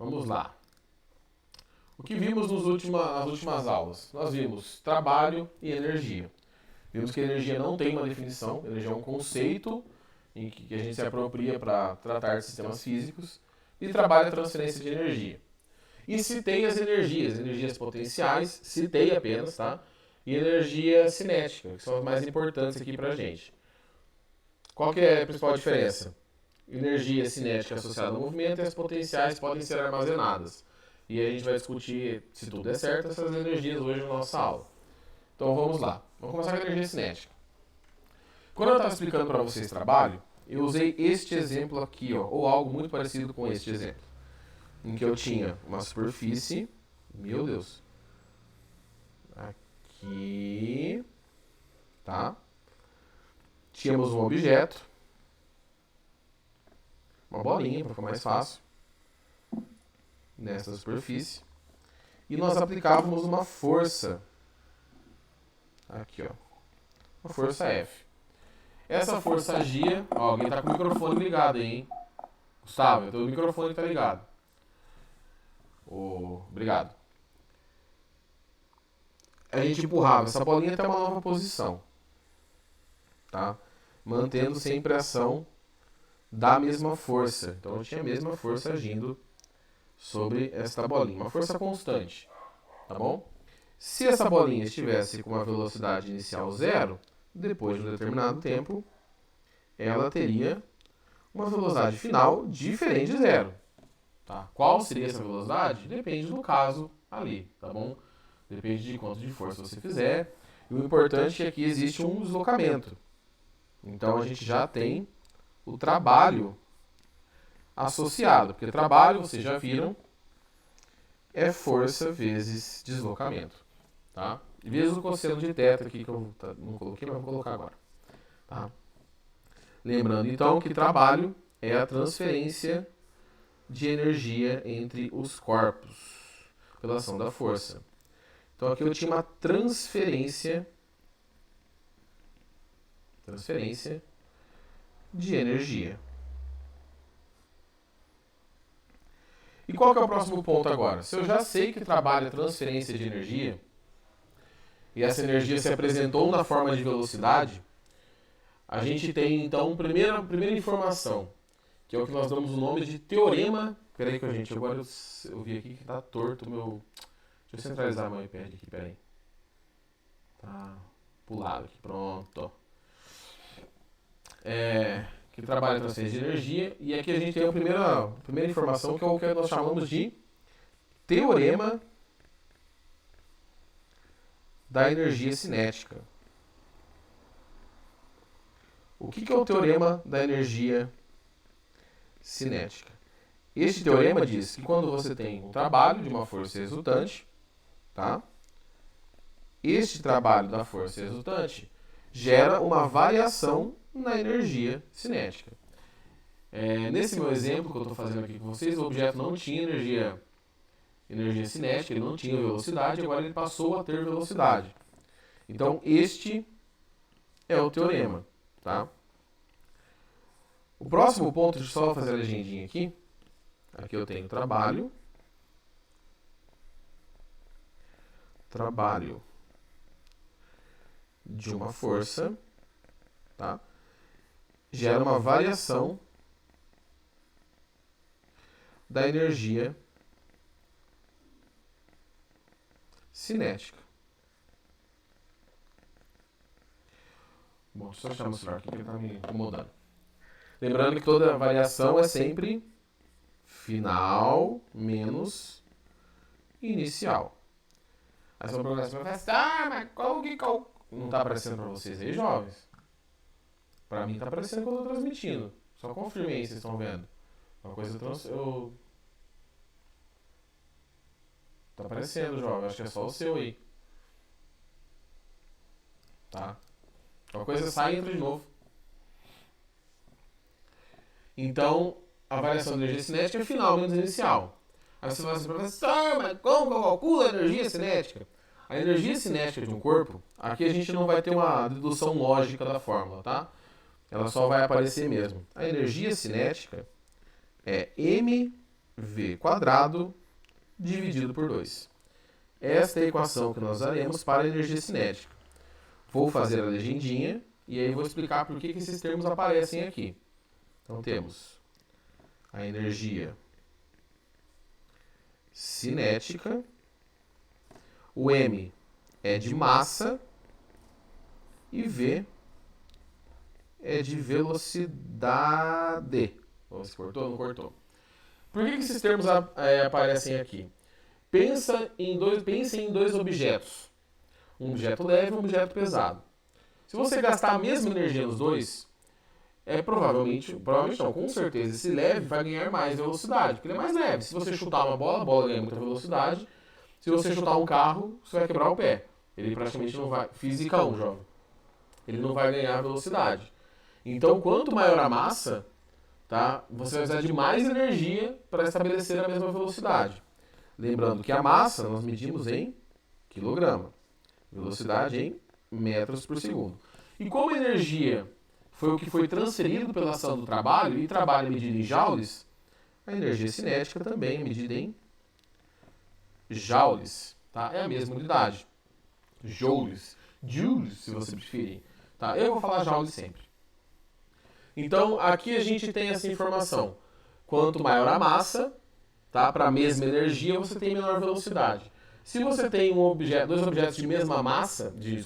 Vamos lá. O que vimos nas últimas aulas? Nós vimos trabalho e energia. Vimos que a energia não tem uma definição, a energia é um conceito em que a gente se apropria para tratar de sistemas físicos e trabalha a transferência de energia. E citei as energias potenciais, citei apenas, tá? E energia cinética, que são as mais importantes aqui para a gente. Qual que é a principal diferença? Energia cinética associada ao movimento e as potenciais podem ser armazenadas. E a gente vai discutir, se tudo der certo, essas energias hoje na nossa aula. Então vamos lá. Vamos começar com a energia cinética. Quando eu estava explicando para vocês trabalho, eu usei este exemplo aqui, ó, ou algo muito parecido com este exemplo. Em que eu tinha uma superfície, meu Deus, aqui, tá? Tínhamos um objeto, uma bolinha para ficar mais fácil, nessa superfície, e nós aplicávamos uma força, aqui ó, uma força F. Essa força agia, ó, alguém tá com o microfone ligado aí, hein? Gustavo, o teu microfone tá ligado. Obrigado. A gente empurrava essa bolinha até uma nova posição, tá? Mantendo sempre a ação da mesma força. Então eu tinha a mesma força agindo sobre esta bolinha, uma força constante, tá bom? Se essa bolinha estivesse com uma velocidade inicial zero, depois de um determinado tempo, ela teria uma velocidade final diferente de zero. Tá? Qual seria essa velocidade? Depende do caso ali, tá bom? Depende de quanto de força você fizer. E o importante é que existe um deslocamento. Então a gente já tem o trabalho associado, porque trabalho, vocês já viram, é força vezes deslocamento, tá? Vezes o cosseno de θ aqui, que eu não coloquei, mas vou colocar agora, tá? Lembrando, então, que trabalho é a transferência de energia entre os corpos, pela ação da força. Então, aqui eu tinha uma transferência de energia. E qual que é o próximo ponto agora? Se eu já sei que trabalha a transferência de energia, e essa energia se apresentou na forma de velocidade, a gente tem, então, primeira informação, que é o que nós damos o nome de teorema. Peraí que gente, agora eu vi aqui que tá torto o meu... Deixa eu centralizar meu iPad aqui, peraí. Tá pulado aqui, pronto. Que trabalha a transferência de energia, e aqui a gente tem a primeira informação, que é o que nós chamamos de teorema da energia cinética. O que é o teorema da energia cinética? Este teorema diz que quando você tem um trabalho de uma força resultante, tá? Este trabalho da força resultante gera uma variação na energia cinética. Nesse meu exemplo que eu estou fazendo aqui com vocês, o objeto não tinha energia cinética, ele não tinha velocidade, agora ele passou a ter velocidade. Então, este é o teorema, tá? O próximo ponto, deixa eu só fazer a legendinha aqui. Aqui eu tenho trabalho de uma força, tá? Gera uma variação da energia cinética. Bom, deixa eu só achar meu celular aqui que ele está me incomodando. Lembrando que toda variação é sempre final menos inicial. Aí você vai perguntar assim, mas qual que... Não está aparecendo para vocês aí, jovens? Para mim está aparecendo quando eu estou transmitindo. Só confirme aí, vocês estão vendo. Uma coisa Tá aparecendo, jovem. Acho que é só o seu aí. Tá? Uma coisa sai e entra de novo. Então, a variação da energia cinética é final menos inicial. Aí você fala assim, professor, mas como que eu calculo a energia cinética? A energia cinética de um corpo, aqui a gente não vai ter uma dedução lógica da fórmula, tá? Ela só vai aparecer mesmo. A energia cinética é m V quadrado dividido por 2. Esta é a equação que nós usaremos para a energia cinética. Vou fazer a legendinha e aí vou explicar por que esses termos aparecem aqui. Então temos a energia cinética, o M é de massa e V é de velocidade. Se cortou ou não cortou? Por que esses termos aparecem aqui? Pensem em dois objetos. Um objeto leve e um objeto pesado. Se você gastar a mesma energia nos dois, provavelmente não, com certeza, esse leve vai ganhar mais velocidade, porque ele é mais leve. Se você chutar uma bola, a bola ganha muita velocidade. Se você chutar um carro, você vai quebrar o pé. Ele praticamente não vai... Física 1, jovem. Ele não vai ganhar velocidade. Então, quanto maior a massa, tá, você vai precisar de mais energia para estabelecer a mesma velocidade. Lembrando que a massa nós medimos em quilograma. Velocidade em metros por segundo. E como a energia foi o que foi transferido pela ação do trabalho, e trabalho é medido em joules, a energia cinética também é medida em joules. Tá? É a mesma unidade. Joules. Joules, se você preferir. Tá? Eu vou falar joules sempre. Então, aqui a gente tem essa informação. Quanto maior a massa, tá? Para a mesma energia, você tem menor velocidade. Se você tem dois objetos de mesma massa, de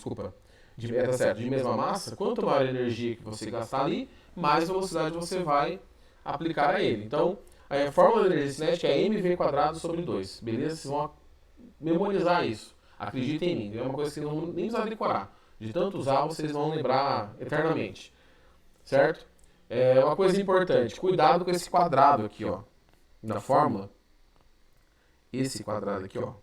mesma massa, quanto maior a energia que você gastar ali, mais velocidade você vai aplicar a ele. Então, a fórmula da energia cinética é mv quadrado sobre 2. Beleza? Vocês vão memorizar isso. Acreditem em mim. É uma coisa que vocês não vão nem precisar decorar. De tanto usar, vocês vão lembrar eternamente. Certo? É uma coisa importante. Cuidado com esse quadrado aqui, ó. Na fórmula. Esse quadrado aqui, ó.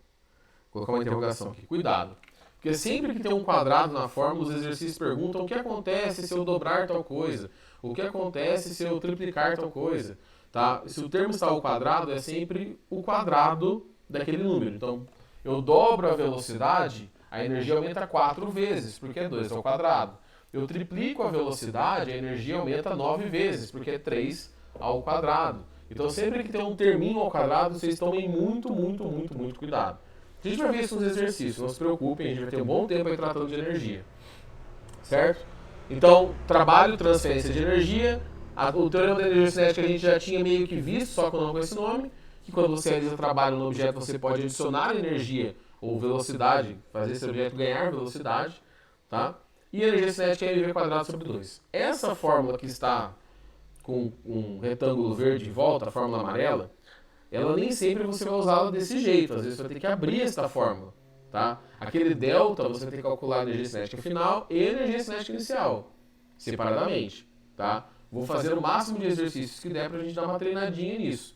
Vou colocar uma interrogação aqui. Cuidado. Porque sempre que tem um quadrado na fórmula, os exercícios perguntam o que acontece se eu dobrar tal coisa. O que acontece se eu triplicar tal coisa. Tá? Se o termo está ao quadrado, é sempre o quadrado daquele número. Então, eu dobro a velocidade, a energia aumenta 4 vezes, porque é 2 ao quadrado. Eu triplico a velocidade, a energia aumenta 9 vezes, porque é 3 ao quadrado. Então, sempre que tem um terminho ao quadrado, vocês tomem muito cuidado. A gente vai ver isso nos exercícios, não se preocupem, a gente vai ter um bom tempo aí tratando de energia. Certo? Então, trabalho, transferência de energia. O teorema da energia cinética a gente já tinha meio que visto, só que não com esse nome, que quando você realiza trabalho no objeto, você pode adicionar energia ou velocidade, fazer esse objeto ganhar velocidade, tá? E a energia cinética é mv quadrado sobre 2. Essa fórmula que está com um retângulo verde em volta, a fórmula amarela, ela nem sempre você vai usá-la desse jeito. Às vezes você vai ter que abrir esta fórmula, tá? Aquele delta você vai ter que calcular a energia cinética final e a energia cinética inicial, separadamente, tá? Vou fazer o máximo de exercícios que der pra gente dar uma treinadinha nisso.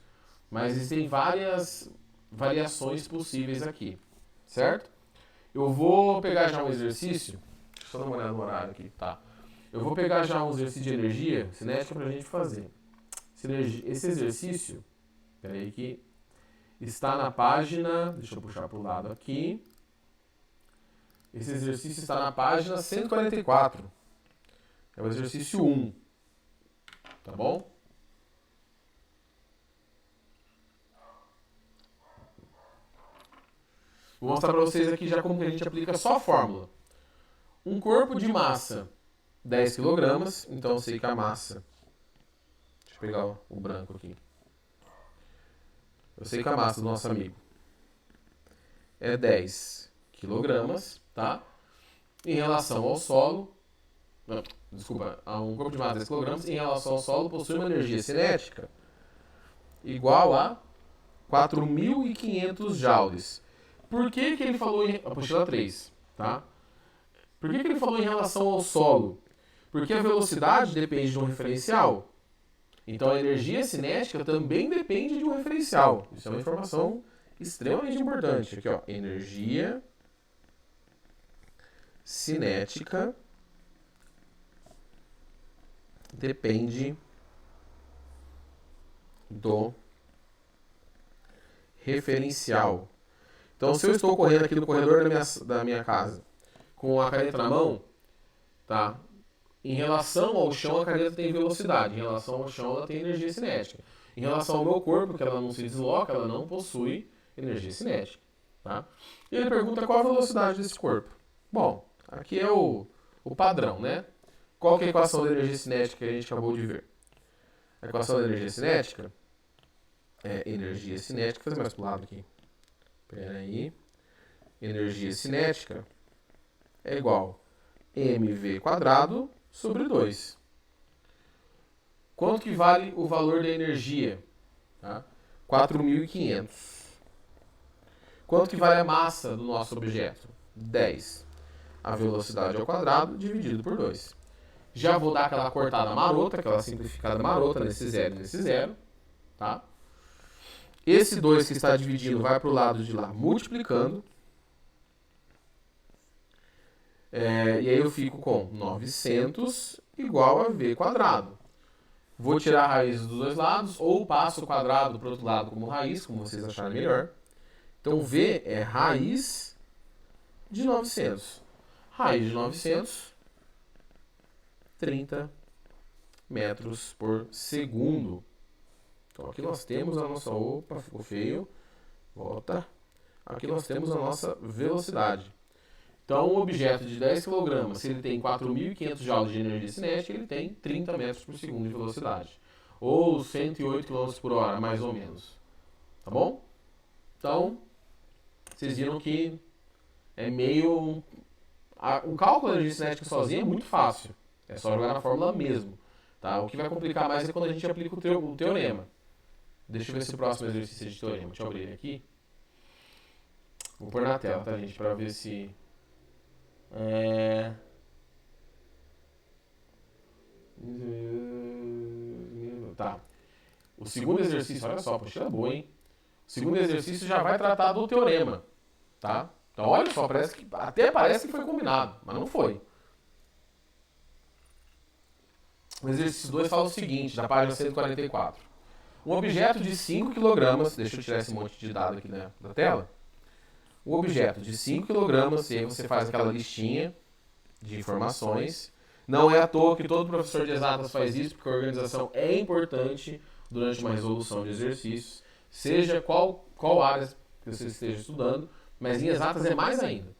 Mas existem várias variações possíveis aqui, certo? Eu vou pegar já um exercício. Deixa eu só dar uma olhada no horário aqui, tá? Eu vou pegar já um exercício de energia cinética pra gente fazer. Esse exercício, peraí que está na página, deixa eu puxar pro lado aqui. Esse exercício está na página 144. É o exercício 1. Tá bom? Vou mostrar para vocês aqui já como que a gente aplica só a fórmula. Um corpo de massa, 10 kg, então eu sei que a massa... Deixa eu pegar o branco aqui. Eu sei que a massa do nosso amigo é 10 kg, tá? Em relação ao solo... Não, desculpa, um corpo de massa de 10 kg em relação ao solo possui uma energia cinética igual a 4.500 joules. Por que ele falou em... Apostila 3, tá? Por que ele falou em relação ao solo? Porque a velocidade depende de um referencial. Então a energia cinética também depende de um referencial. Isso é uma informação extremamente importante. Aqui, ó, energia cinética depende do referencial. Então, se eu estou correndo aqui no corredor da minha casa com a caneta na mão, tá? Em relação ao chão, a caneta tem velocidade. Em relação ao chão, ela tem energia cinética. Em relação ao meu corpo, que ela não se desloca, ela não possui energia cinética. Tá? E ele pergunta qual a velocidade desse corpo. Bom, aqui é o padrão, né? Qual que é a equação da energia cinética que a gente acabou de ver? A equação da energia cinética é energia cinética, vou fazer mais pro lado aqui. Espera aí. Energia cinética é igual a mv² sobre 2. Quanto que vale o valor da energia? Tá? 4.500. Quanto que vale a massa do nosso objeto? 10. A velocidade ao quadrado dividido por 2. Já vou dar aquela cortada marota, aquela simplificada marota nesse zero e nesse zero. Tá? Esse 2 que está dividindo vai para o lado de lá multiplicando. E aí eu fico com 900 igual a v². Vou tirar a raiz dos dois lados, ou passo o quadrado para o outro lado como raiz, como vocês acharem melhor. Então v é raiz de 900. Raiz de 900, 30 metros por segundo. Então aqui nós temos a nossa... Opa, ficou feio. Volta. Aqui nós temos a nossa velocidade. Então, um objeto de 10 kg, se ele tem 4.500 joules de energia cinética, ele tem 30 metros por segundo de velocidade. Ou 108 km por hora, mais ou menos. Tá bom? Então, vocês viram que é meio... O cálculo da energia cinética sozinho é muito fácil. É só jogar na fórmula mesmo. Tá? O que vai complicar mais é quando a gente aplica o teorema. Deixa eu ver se o próximo exercício é de teorema. Deixa eu abrir ele aqui. Vou pôr na tela, tá, gente? Pra ver se... Tá. O segundo exercício, olha só, poxa, é boa, hein? O segundo exercício já vai tratar do teorema, tá? Então, olha só, até parece que foi combinado, mas não foi. O exercício 2 fala o seguinte, na página 144. Um objeto de 5 kg, deixa eu tirar esse monte de dado aqui da tela. Um objeto de 5 kg, e aí você faz aquela listinha de informações. Não é à toa que todo professor de exatas faz isso, porque a organização é importante durante uma resolução de exercícios, seja qual área que você esteja estudando, mas em exatas é mais ainda.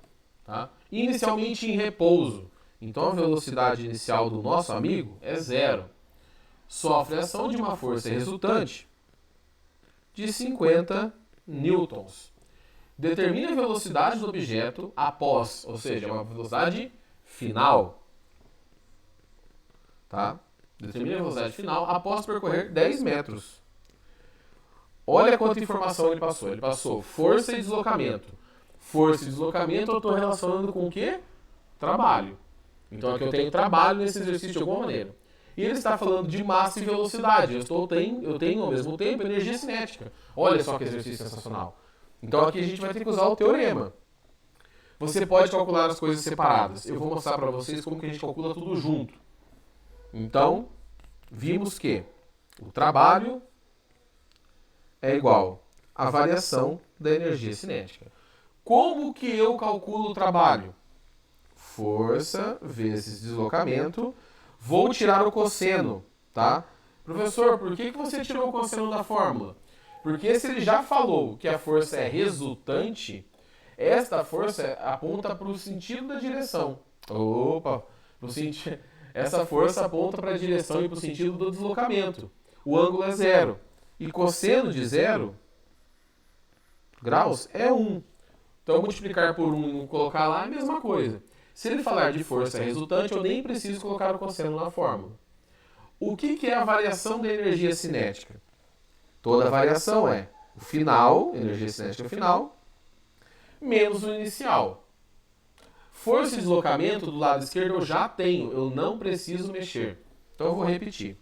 Tá? Inicialmente em repouso, então a velocidade inicial do nosso amigo é 0. Sofre a ação de uma força resultante de 50 newtons. Determine a velocidade do objeto após, ou seja, uma velocidade final. Tá? Determine a velocidade final após percorrer 10 metros. Olha quanta informação ele passou. Ele passou força e deslocamento. Força e deslocamento eu estou relacionando com o quê? Trabalho. Então aqui eu tenho trabalho nesse exercício de alguma maneira. E ele está falando de massa e velocidade. Eu tenho ao mesmo tempo energia cinética. Olha só que exercício sensacional. Então aqui a gente vai ter que usar o teorema. Você pode calcular as coisas separadas. Eu vou mostrar para vocês como que a gente calcula tudo junto. Então, vimos que o trabalho é igual à variação da energia cinética. Como que eu calculo o trabalho? Força vezes deslocamento. Vou tirar o cosseno, tá? Professor, por que você tirou o cosseno da fórmula? Porque se ele já falou que a força é resultante, esta força aponta para o sentido da direção. Opa! Essa força aponta para a direção e para o sentido do deslocamento. O ângulo é 0. E cosseno de 0 graus é 1. Então, multiplicar por 1 e colocar lá é a mesma coisa. Se ele falar de força resultante, eu nem preciso colocar o cosseno na fórmula. O que é a variação da energia cinética? Toda variação é o final, energia cinética final, menos o inicial. Força e deslocamento do lado esquerdo eu já tenho, eu não preciso mexer. Então eu vou repetir.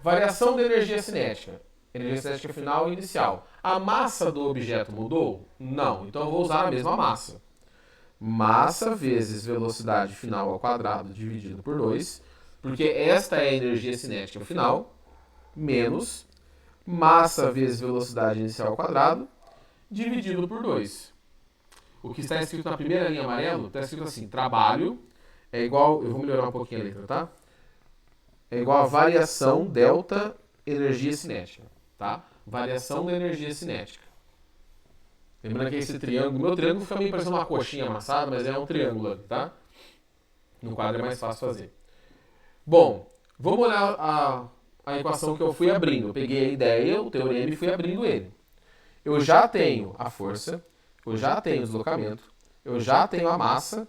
Variação da energia cinética. Energia cinética final e inicial. A massa do objeto mudou? Não. Então eu vou usar a mesma massa. Massa vezes velocidade final ao quadrado dividido por 2, porque esta é a energia cinética final, menos massa vezes velocidade inicial ao quadrado dividido por 2. O que está escrito na primeira linha amarelo, está escrito assim, trabalho é igual, eu vou melhorar um pouquinho a letra, tá? é igual a variação delta energia cinética, tá? Variação da energia cinética. Lembrando que esse triângulo, meu triângulo fica meio parecendo uma coxinha amassada, mas é um triângulo, tá? No quadro é mais fácil fazer. Bom, vamos olhar a equação que eu fui abrindo. Eu peguei a ideia, o teorema e fui abrindo ele. Eu já tenho a força, eu já tenho o deslocamento, eu já tenho a massa,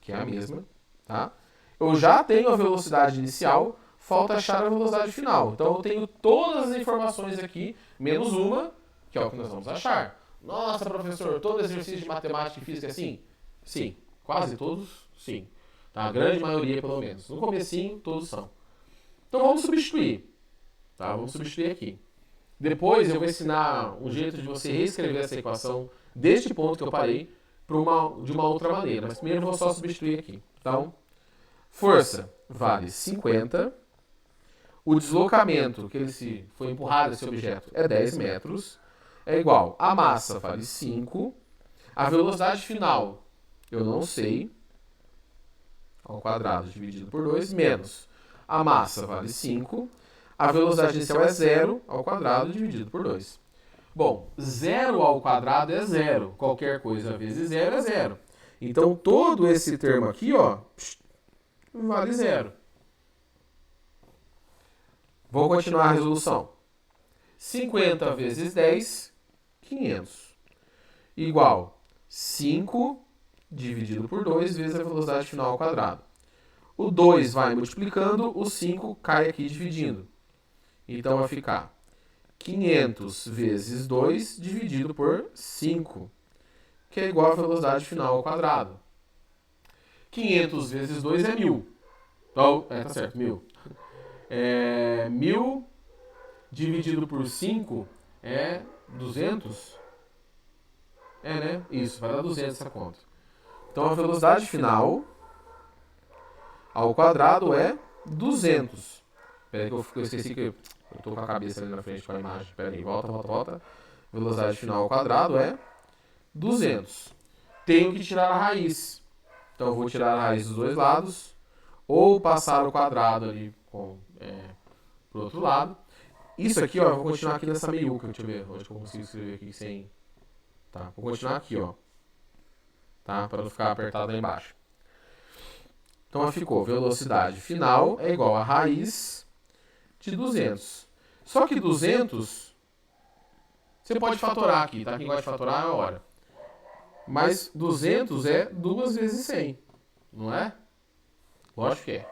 que é a mesma, tá? Eu já tenho a velocidade inicial, falta achar a velocidade final. Então eu tenho todas as informações aqui, menos uma, que é o que nós vamos achar. Nossa, professor, todo exercício de matemática e física é assim? Sim, quase todos, sim. Tá? A grande maioria, pelo menos. No comecinho, todos são. Então vamos substituir. Tá? Vamos substituir aqui. Depois eu vou ensinar um jeito de você reescrever essa equação deste ponto que eu parei de uma outra maneira. Mas primeiro eu vou só substituir aqui. Então, força vale 50. O deslocamento que ele foi empurrado esse objeto é 10 metros. É igual. A massa vale 5. A velocidade final eu não sei. Ao quadrado dividido por 2, menos. A massa vale 5. A velocidade inicial é 0 ao quadrado dividido por 2. Bom, 0 ao quadrado é 0. Qualquer coisa vezes 0 é 0. Então, todo esse termo aqui, ó, vale 0. Vou continuar a resolução. 50 vezes 10, 500. Igual 5 dividido por 2 vezes a velocidade final ao quadrado. O 2 vai multiplicando, o 5 cai aqui dividindo. Então vai ficar 500 vezes 2 dividido por 5, que é igual à velocidade final ao quadrado. 500 vezes 2 é 1000. Então, tá certo, 1000. 1000 dividido por 5 é 200. Né? Isso, vai dar 200 essa conta. Então a velocidade final ao quadrado é 200. Espera aí que eu esqueci que eu estou com a cabeça ali na frente com a imagem. Espera aí, volta. Velocidade final ao quadrado é 200. Tenho que tirar a raiz. Então eu vou tirar a raiz dos dois lados. Ou passar o quadrado ali pro outro lado. Isso aqui, ó, eu vou continuar aqui nessa meiuca. Deixa eu ver onde que eu consigo escrever aqui sem... Tá, vou continuar aqui, ó. Tá, para não ficar apertado lá embaixo. Então ficou, velocidade final é igual a raiz de 200. Só que 200, você pode fatorar aqui, tá? Quem gosta de fatorar é a hora. Mas 200 é 2 vezes 100, não é? Lógico que é.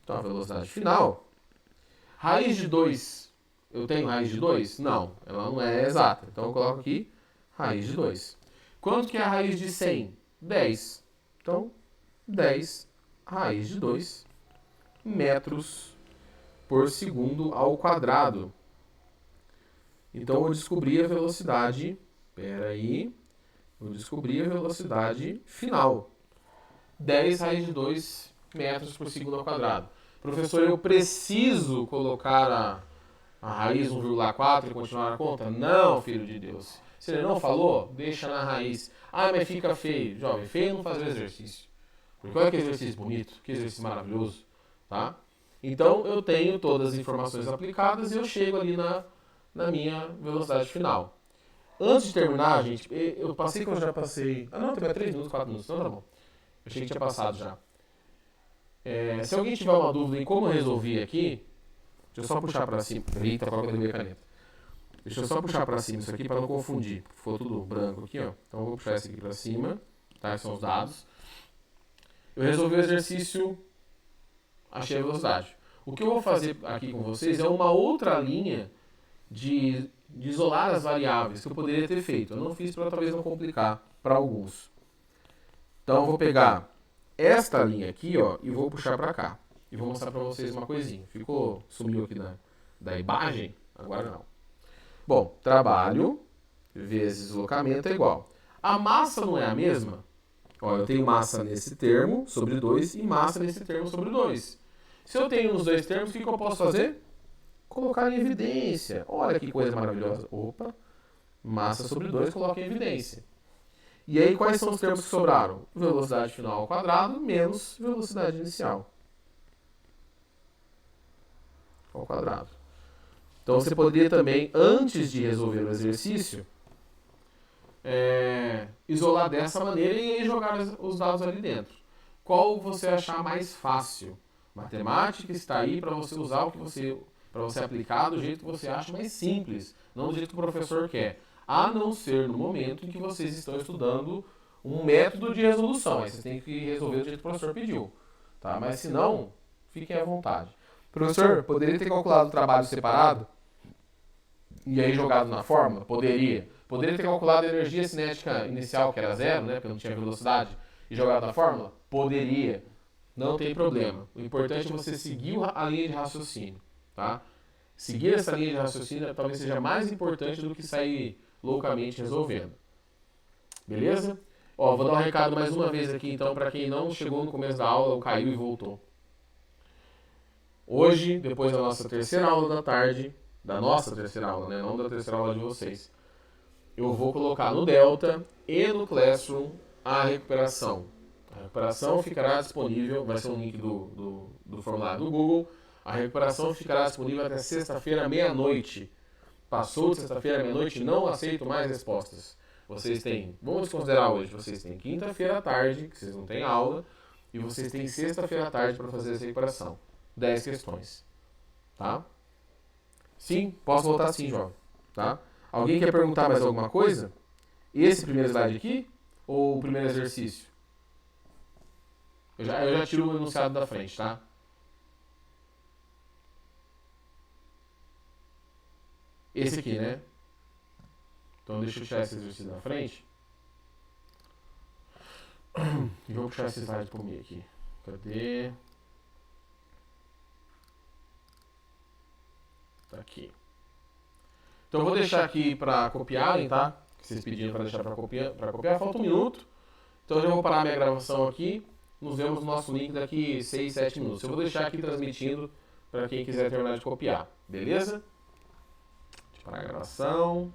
Então a velocidade final, raiz de 2, eu tenho raiz de 2? Não, ela não é exata. Então eu coloco aqui raiz de 2. Quanto que é a raiz de 100? 10. Então, 10 raiz de 2 metros por segundo ao quadrado. Então eu descobri a velocidade, eu descobri a velocidade final. 10 raiz de 2 metros por segundo ao quadrado. Professor, eu preciso colocar a raiz 1,4 e continuar a conta? Não, filho de Deus. Se ele não falou, deixa na raiz. Ah, mas fica feio. Jovem, feio não fazer exercício. Porque olha que exercício bonito, que exercício maravilhoso, tá? Então, eu tenho todas as informações aplicadas e eu chego ali na minha velocidade final. Antes de terminar, gente, eu passei que eu já passei... Ah, não, tem 3 minutos, 4 minutos, então tá bom. Eu achei que tinha passado já. Se alguém tiver uma dúvida em como eu resolvi aqui, deixa eu só puxar pra cima. Eita, qual que eu derrubei a caneta? Deixa eu só puxar pra cima isso aqui pra não confundir. Ficou tudo branco aqui, ó. Então eu vou puxar isso aqui pra cima, tá? Esses são os dados. Eu resolvi o exercício, achei a velocidade. O que eu vou fazer aqui com vocês é uma outra linha de isolar as variáveis que eu poderia ter feito. Eu não fiz para talvez não complicar para alguns. Então eu vou pegar esta linha aqui, ó, e vou puxar para cá. E vou mostrar para vocês uma coisinha. Sumiu aqui da imagem? Agora não. Bom, trabalho vezes deslocamento é igual. A massa não é a mesma? Ó, eu tenho massa nesse termo sobre 2 e massa nesse termo sobre 2. Se eu tenho os dois termos, o que eu posso fazer? Colocar em evidência. Olha que coisa maravilhosa. Opa, massa sobre 2, coloca em evidência. E aí, quais são os termos que sobraram? Velocidade final ao quadrado menos velocidade inicial. ao quadrado. Então você poderia também, antes de resolver o exercício, isolar dessa maneira e aí jogar os dados ali dentro. Qual você achar mais fácil? Matemática está aí para você usar para você aplicar do jeito que você acha mais simples, não do jeito que o professor quer. A não ser no momento em que vocês estão estudando um método de resolução. Aí vocês têm que resolver do jeito que o professor pediu. Tá? Mas se não, fiquem à vontade. Professor, poderia ter calculado o trabalho separado e aí jogado na fórmula? Poderia. Poderia ter calculado a energia cinética inicial, que era zero, né, porque não tinha velocidade, e jogado na fórmula? Poderia. Não tem problema. O importante é você seguir a linha de raciocínio. Tá? Seguir essa linha de raciocínio talvez seja mais importante do que sair loucamente resolvendo. Beleza? Ó, vou dar um recado mais uma vez aqui, então, para quem não chegou no começo da aula ou caiu e voltou. Hoje, depois da nossa terceira aula da tarde, da nossa terceira aula, né? Não da terceira aula de vocês, eu vou colocar no Delta e no Classroom a recuperação. A recuperação ficará disponível, vai ser um link do formulário do Google. A recuperação ficará disponível até sexta-feira, meia-noite. Passou de sexta-feira, meia-noite, não aceito mais respostas. Vocês têm, vamos considerar hoje, vocês têm quinta-feira à tarde, que vocês não têm aula, e vocês têm sexta-feira à tarde para fazer essa recuperação. 10 questões. Tá? Sim, posso voltar sim, João. Tá? Alguém quer perguntar mais alguma coisa? Esse primeiro slide aqui? Ou o primeiro exercício? Eu já tiro o enunciado da frente, tá? Esse aqui, né? Então deixa eu tirar esse exercício da frente. E vou puxar esse slide por mim aqui. Cadê? Tá aqui. Então eu vou deixar aqui para copiarem, tá? Vocês pediram para deixar para copiar. Falta um minuto. Então eu já vou parar minha gravação aqui. Nos vemos no nosso link daqui 6, 7 minutos. Eu vou deixar aqui transmitindo para quem quiser terminar de copiar. Beleza? Deixa eu parar a gravação.